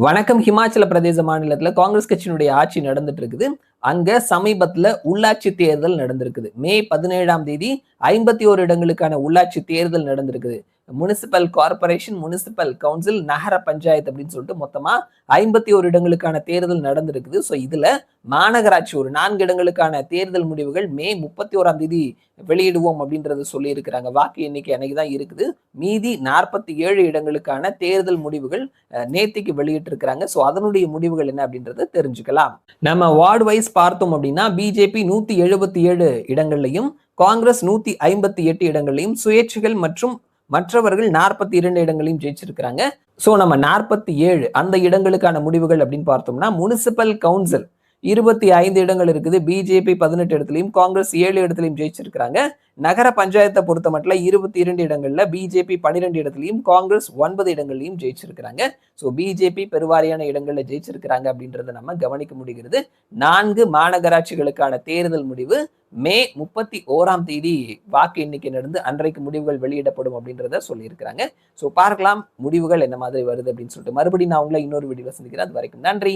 வணக்கம். ஹிமாச்சல பிரதேச மாநிலத்துல காங்கிரஸ் கட்சியினுடைய ஆட்சி நடந்துட்டு இருக்குது. அங்க சமீபத்துல உள்ளாட்சி தேர்தல் நடந்திருக்குது. மே 17ஆம் தேதி 51 இடங்களுக்கான உள்ளாட்சி தேர்தல் நடந்திருக்குது. முனிசிபல் கார்ப்பரேஷன், முனிசிபல் கவுன்சில், நகர பஞ்சாயத்து அப்படின்னு சொல்லிட்டு மொத்தமா 51 இடங்களுக்கான தேர்தல் நடந்திருக்குது. ஸோ இதுல மாநகராட்சி ஒரு 4 இடங்களுக்கான தேர்தல் முடிவுகள் மே 31ஆம் தேதி வெளியிடுவோம் அப்படின்றத சொல்லியிருக்கிறாங்க. வாக்கு எண்ணிக்கை அன்னைக்கு தான் இருக்குது. மீதி 47 இடங்களுக்கான தேர்தல் முடிவுகள் நேத்திக்கு வெளியிட்டிருக்கிறாங்க. ஸோ அதனுடைய முடிவுகள் என்ன அப்படின்றத தெரிஞ்சுக்கலாம். நம்ம வார்டு வைஸ் பார்த்தோம் அப்படின்னா பிஜேபி 177 இடங்கள்லையும், காங்கிரஸ் 158 இடங்களையும், சுயேட்சைகள் மற்றும் மற்றவர்கள் 42 இடங்களையும் ஜெயிச்சிருக்கிறாங்க. சோ நம்ம 47 அந்த இடங்களுக்கான முடிவுகள் அப்படின்னு பார்த்தோம்னா, முனிசிபல் கவுன்சில் 25 இடங்கள் இருக்குது. பிஜேபி 18 இடத்துலையும், காங்கிரஸ் 7 இடத்துலையும் ஜெயிச்சிருக்கிறாங்க. நகர பஞ்சாயத்தை பொறுத்த மட்டும் 22 இடங்கள்ல பிஜேபி 12 இடத்துலையும், காங்கிரஸ் 9 இடங்கள்லையும் ஜெயிச்சிருக்கிறாங்க. ஸோ பிஜேபி பெருவாரியான இடங்கள்ல ஜெயிச்சிருக்கிறாங்க அப்படின்றத நம்ம கவனிக்க முடிகிறது. 4 மாநகராட்சிகளுக்கான தேர்தல் முடிவு மே 31ஆம் தேதி வாக்கு எண்ணிக்கை நடந்து அன்றைக்கு முடிவுகள் வெளியிடப்படும் அப்படின்றத சொல்லியிருக்கிறாங்க. ஸோ பார்க்கலாம் முடிவுகள் என்ன மாதிரி வருது அப்படின்னு சொல்லிட்டு. மறுபடியும் நான் உங்களை இன்னொரு வீடியோல சந்திக்கிறேன். அது வரைக்கும் நன்றி.